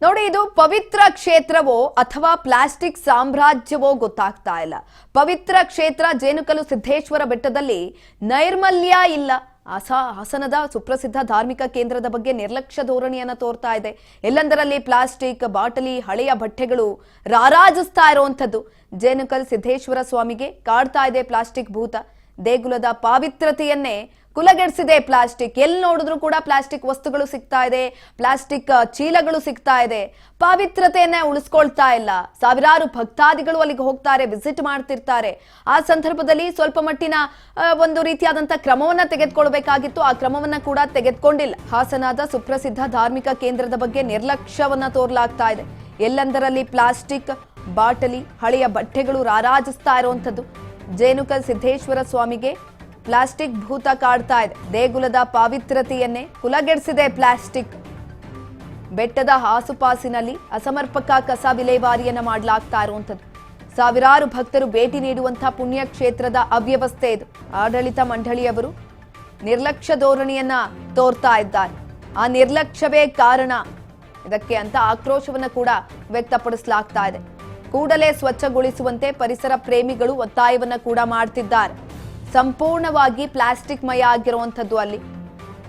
ನೋಡಿ, ಇದು ಪವಿತ್ರ ಕ್ಷೇತ್ರವೋ ಅಥವಾ ಪ್ಲಾಸ್ಟಿಕ್ ಸಾಮ್ರಾಜ್ಯವೋ ಗೊತ್ತಾಗ್ತಾ ಇಲ್ಲ. ಪವಿತ್ರ ಕ್ಷೇತ್ರ ಜೇನುಕಲ್ಲು ಸಿದ್ದೇಶ್ವರ ಬೆಟ್ಟದಲ್ಲಿ ನೈರ್ಮಲ್ಯ ಇಲ್ಲ. ಹಾಸನದ ಸುಪ್ರಸಿದ್ಧ ಧಾರ್ಮಿಕ ಕೇಂದ್ರದ ಬಗ್ಗೆ ನಿರ್ಲಕ್ಷ್ಯ ಧೋರಣೆಯನ್ನ ತೋರ್ತಾ ಇದೆ. ಎಲ್ಲೆಂದರಲ್ಲಿ ಪ್ಲಾಸ್ಟಿಕ್ ಬಾಟಲಿ, ಹಳೆಯ ಬಟ್ಟೆಗಳು ರಾರಾಜಿಸ್ತಾ ಇರುವಂತದ್ದು. ಜೇನುಕಲ್ ಸಿದ್ದೇಶ್ವರ ಸ್ವಾಮಿಗೆ ಕಾಡ್ತಾ ಇದೆ ಪ್ಲಾಸ್ಟಿಕ್ ಭೂತ. ದೇಗುಲದ ಪಾವಿತ್ರತೆಯನ್ನೇ ಕುಲಗೆಡಿಸಿದೆ ಪ್ಲಾಸ್ಟಿಕ್. ಎಲ್ಲಿ ನೋಡಿದ್ರು ಕೂಡ ಪ್ಲಾಸ್ಟಿಕ್ ವಸ್ತುಗಳು ಸಿಗ್ತಾ ಇದೆ, ಪ್ಲಾಸ್ಟಿಕ್ ಚೀಲಗಳು ಸಿಗ್ತಾ ಇದೆ. ಪಾವಿತ್ರತೆಯನ್ನ ಉಳಿಸ್ಕೊಳ್ತಾ ಇಲ್ಲ. ಸಾವಿರಾರು ಭಕ್ತಾದಿಗಳು ಅಲ್ಲಿಗೆ ಹೋಗ್ತಾರೆ, ವಿಸಿಟ್ ಮಾಡ್ತಿರ್ತಾರೆ. ಆ ಸಂದರ್ಭದಲ್ಲಿ ಸ್ವಲ್ಪ ಮಟ್ಟಿನ ಒಂದು ರೀತಿಯಾದಂತಹ ಕ್ರಮವನ್ನ ತೆಗೆದುಕೊಳ್ಬೇಕಾಗಿತ್ತು. ಆ ಕ್ರಮವನ್ನ ಕೂಡ ತೆಗೆದುಕೊಂಡಿಲ್ಲ. ಹಾಸನದ ಸುಪ್ರಸಿದ್ಧ ಧಾರ್ಮಿಕ ಕೇಂದ್ರದ ಬಗ್ಗೆ ನಿರ್ಲಕ್ಷ್ಯವನ್ನ ತೋರಲಾಗ್ತಾ ಇದೆ. ಎಲ್ಲೆಂದರಲ್ಲಿ ಪ್ಲಾಸ್ಟಿಕ್ ಬಾಟಲಿ, ಹಳೆಯ ಬಟ್ಟೆಗಳು ರಾರಾಜಿಸ್ತಾ ಇರುವಂತದ್ದು. ಜೇನುಕಲ್ ಸಿದ್ದೇಶ್ವರ ಸ್ವಾಮಿಗೆ ಪ್ಲಾಸ್ಟಿಕ್ ಭೂತ ಕಾಡ್ತಾ ಇದೆ. ದೇಗುಲದ ಪಾವಿತ್ರತೆಯನ್ನೇ ಕುಲಗೆಡಿಸಿದೆ ಪ್ಲಾಸ್ಟಿಕ್. ಬೆಟ್ಟದ ಆಸುಪಾಸಿನಲ್ಲಿ ಅಸಮರ್ಪಕ ಕಸ ವಿಲೇವಾರಿಯನ್ನ ಮಾಡಲಾಗ್ತಾ ಇರುವಂತದ್ದು. ಸಾವಿರಾರು ಭಕ್ತರು ಭೇಟಿ ನೀಡುವಂತಹ ಪುಣ್ಯ ಕ್ಷೇತ್ರದ ಅವ್ಯವಸ್ಥೆ ಇದು. ಆಡಳಿತ ಮಂಡಳಿಯವರು ನಿರ್ಲಕ್ಷ್ಯ ಧೋರಣೆಯನ್ನ ತೋರ್ತಾ ಇದ್ದಾರೆ. ಆ ನಿರ್ಲಕ್ಷ್ಯವೇ ಕಾರಣ ಇದಕ್ಕೆ ಅಂತ ಆಕ್ರೋಶವನ್ನ ಕೂಡ ವ್ಯಕ್ತಪಡಿಸಲಾಗ್ತಾ ಇದೆ. ಕೂಡಲೇ ಸ್ವಚ್ಛಗೊಳಿಸುವಂತೆ ಪರಿಸರ ಪ್ರೇಮಿಗಳು ಒತ್ತಾಯವನ್ನ ಕೂಡ ಮಾಡ್ತಿದ್ದಾರೆ. ಸಂಪೂರ್ಣವಾಗಿ ಪ್ಲಾಸ್ಟಿಕ್ ಮಯ ಆಗಿರುವಂತದ್ದು. ಅಲ್ಲಿ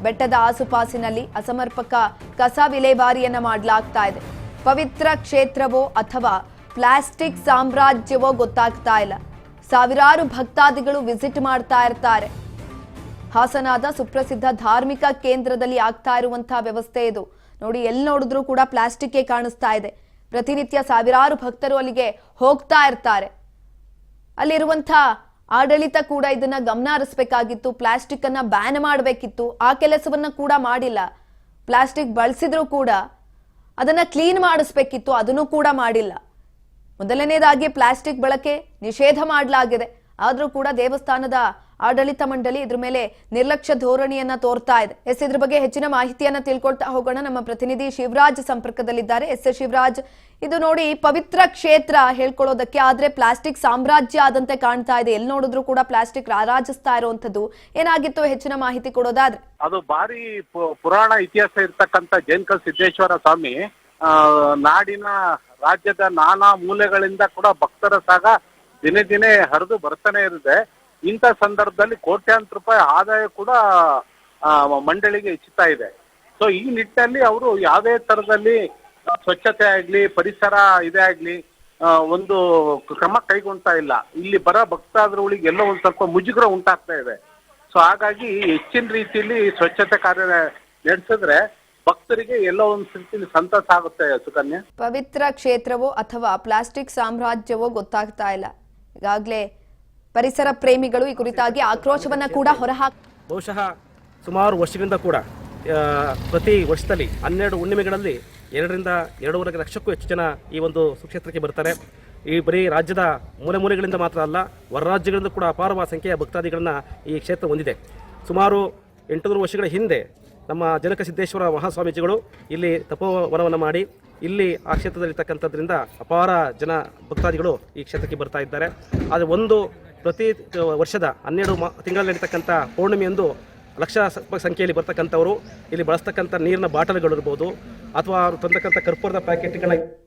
ಬೆಟ್ಟದ ಆಸುಪಾಸಿನಲ್ಲಿ ಅಸಮರ್ಪಕ ಕಸ ವಿಲೇವಾರಿಯನ್ನ ಮಾಡಲಾಗ್ತಾ ಇದೆ. ಪವಿತ್ರ ಕ್ಷೇತ್ರವೋ ಅಥವಾ ಪ್ಲಾಸ್ಟಿಕ್ ಸಾಮ್ರಾಜ್ಯವೋ ಗೊತ್ತಾಗ್ತಾ ಇಲ್ಲ. ಸಾವಿರಾರು ಭಕ್ತಾದಿಗಳು ವಿಸಿಟ್ ಮಾಡ್ತಾ ಇರ್ತಾರೆ. ಹಾಸನದ ಸುಪ್ರಸಿದ್ಧ ಧಾರ್ಮಿಕ ಕೇಂದ್ರದಲ್ಲಿ ಆಗ್ತಾ ಇರುವಂತಹ ವ್ಯವಸ್ಥೆ ಇದು. ನೋಡಿ, ಎಲ್ಲಿ ನೋಡಿದ್ರು ಕೂಡ ಪ್ಲಾಸ್ಟಿಕ್ ಕಾಣಿಸ್ತಾ ಇದೆ. ಪ್ರತಿನಿತ್ಯ ಸಾವಿರಾರು ಭಕ್ತರು ಅಲ್ಲಿಗೆ ಹೋಗ್ತಾ ಇರ್ತಾರೆ. ಅಲ್ಲಿರುವಂತಹ ಆಡಳಿತ ಕೂಡ ಇದನ್ನ ಗಮನ ಹರಿಸಬೇಕಾಗಿತ್ತು. ಪ್ಲಾಸ್ಟಿಕ್ ಅನ್ನ ಬ್ಯಾನ್ ಮಾಡಬೇಕಿತ್ತು. ಆ ಕೆಲಸವನ್ನ ಕೂಡ ಮಾಡಿಲ್ಲ. ಪ್ಲಾಸ್ಟಿಕ್ ಬಳಸಿದ್ರು ಕೂಡ ಅದನ್ನ ಕ್ಲೀನ್ ಮಾಡಿಸ್ಬೇಕಿತ್ತು. ಅದನ್ನು ಕೂಡ ಮಾಡಿಲ್ಲ. ಮೊದಲನೇದಾಗಿ ಪ್ಲಾಸ್ಟಿಕ್ ಬಳಕೆ ನಿಷೇಧ ಮಾಡಲಾಗಿದೆ. ಆದ್ರೂ ಕೂಡ ದೇವಸ್ಥಾನದ ಆಡಳಿತ ಮಂಡಳಿ ಇದ್ರ ಮೇಲೆ ನಿರ್ಲಕ್ಷ್ಯ ಧೋರಣೆಯನ್ನ ತೋರ್ತಾ ಇದೆ. ಇದ್ರ ಬಗ್ಗೆ ಹೆಚ್ಚಿನ ಮಾಹಿತಿಯನ್ನ ತಿಳ್ಕೊಳ್ತಾ ಹೋಗೋಣ. ನಮ್ಮ ಪ್ರತಿನಿಧಿ ಶಿವರಾಜ್ ಸಂಪರ್ಕದಲ್ಲಿದ್ದಾರೆ. ಶಿವರಾಜ್, ಇದು ನೋಡಿ ಪವಿತ್ರ ಕ್ಷೇತ್ರ ಹೇಳ್ಕೊಳ್ಳೋದಕ್ಕೆ, ಆದ್ರೆ ಪ್ಲಾಸ್ಟಿಕ್ ಸಾಮ್ರಾಜ್ಯ ಆದಂತೆ ಕಾಣ್ತಾ ಇದೆ. ಎಲ್ಲಿ ನೋಡಿದ್ರು ಕೂಡ ಪ್ಲಾಸ್ಟಿಕ್ ರಾರಾಜಿಸ್ತಾ ಇರುವಂತದ್ದು. ಏನಾಗಿತ್ತು, ಹೆಚ್ಚಿನ ಮಾಹಿತಿ ಕೊಡೋದಾದ್ರೆ? ಅದು ಭಾರಿ ಪುರಾಣ ಇತಿಹಾಸ ಇರ್ತಕ್ಕಂಥ ಜೇನುಕಲ್ ಸಿದ್ದೇಶ್ವರ ಸ್ವಾಮಿ ನಾಡಿನ ರಾಜ್ಯದ ನಾನಾ ಮೂಲೆಗಳಿಂದ ಕೂಡ ಭಕ್ತರ ಸಾಗ ದಿನೇ ದಿನೇ ಹರಿದು ಬರ್ತಾನೆ ಇರುತ್ತೆ. ಇಂಥ ಸಂದರ್ಭದಲ್ಲಿ ಕೋಟ್ಯಾಂತರ ರೂಪಾಯಿ ಆದಾಯ ಕೂಡ ಮಂಡಳಿಗೆ ಹೆಚ್ಚುತ್ತಾ ಇದೆ. ಸೊ ಈ ನಿಟ್ಟಿನಲ್ಲಿ ಅವರು ಯಾವುದೇ ತರದಲ್ಲಿ ಸ್ವಚ್ಛತೆ ಆಗ್ಲಿ, ಪರಿಸರ ಇದೇ ಆಗ್ಲಿ ಒಂದು ಕ್ರಮ ಕೈಗೊಳ್ತಾ ಇಲ್ಲ. ಇಲ್ಲಿ ಬರೋ ಭಕ್ತಾದಿಗಳಿಗೆ ಎಲ್ಲೋ ಒಂದ್ ಸ್ವಲ್ಪ ಮುಜುಗರ ಉಂಟಾಗ್ತಾ ಇದೆ. ಸೊ ಹಾಗಾಗಿ ಹೆಚ್ಚಿನ ರೀತಿಯಲ್ಲಿ ಸ್ವಚ್ಛತೆ ಕಾರ್ಯ ನಡೆಸಿದ್ರೆ ಭಕ್ತರಿಗೆ ಎಲ್ಲೋ ಒಂದು ರೀತಿಯಲ್ಲಿ ಸಂತಸ ಆಗುತ್ತೆ. ಸುಕನ್ಯಾ, ಪವಿತ್ರ ಕ್ಷೇತ್ರವೋ ಅಥವಾ ಪ್ಲಾಸ್ಟಿಕ್ ಸಾಮ್ರಾಜ್ಯವೋ ಗೊತ್ತಾಗ್ತಾ ಇಲ್ಲ. ಈಗಾಗಲೇ ಪರಿಸರ ಪ್ರೇಮಿಗಳು ಈ ಕುರಿತಾಗಿ ಆಕ್ರೋಶವನ್ನ ಕೂಡ ಹೊರಹಾಕ ಬಹುಶಃ ಸುಮಾರು ವರ್ಷಗಳಿಂದ ಕೂಡ ಪ್ರತಿ ವರ್ಷದಲ್ಲಿ 12 ಹುಣ್ಣಿಮೆಗಳಲ್ಲಿ 2ರಿಂದ 2.5 ಲಕ್ಷಕ್ಕೂ ಹೆಚ್ಚು ಜನ ಈ ಒಂದು ಸುಕ್ಷೇತ್ರಕ್ಕೆ ಬರ್ತಾರೆ. ಈ ಬರೀ ರಾಜ್ಯದ ಮೂಲೆ ಮೂಲೆಗಳಿಂದ ಮಾತ್ರ ಅಲ್ಲ, ಹೊರ ರಾಜ್ಯಗಳಿಂದ ಕೂಡ ಅಪಾರವಾದ ಸಂಖ್ಯೆಯ ಭಕ್ತಾದಿಗಳನ್ನ ಈ ಕ್ಷೇತ್ರ ಹೊಂದಿದೆ. ಸುಮಾರು 800 ವರ್ಷಗಳ ಹಿಂದೆ ನಮ್ಮ ಜೇನುಕಲ್ ಸಿದ್ದೇಶ್ವರ ಮಹಾಸ್ವಾಮೀಜಿಗಳು ಇಲ್ಲಿ ತಪೋವನವನ್ನು ಮಾಡಿ ಇಲ್ಲಿ ಆ ಕ್ಷೇತ್ರದಲ್ಲಿರ್ತಕ್ಕಂಥದ್ರಿಂದ ಅಪಾರ ಜನ ಭಕ್ತಾದಿಗಳು ಈ ಕ್ಷೇತ್ರಕ್ಕೆ ಬರ್ತಾ ಇದ್ದಾರೆ. ಆದರೆ ಪ್ರತಿ ವರ್ಷದ 12 ತಿಂಗಳಲ್ಲಿ ನಡೀತಕ್ಕಂಥ ಪೌರ್ಣಿಮೆಯಂದು ಲಕ್ಷ ಸಂಖ್ಯೆಯಲ್ಲಿ ಬರ್ತಕ್ಕಂಥವರು ಇಲ್ಲಿ ಬಳಸ್ತಕ್ಕಂಥ ನೀರಿನ ಬಾಟಲ್ಗಳಿರ್ಬೋದು ಅಥವಾ ತಂದಕ್ಕಂಥ ಕರ್ಪೂರದ ಪ್ಯಾಕೆಟ್ಗಳ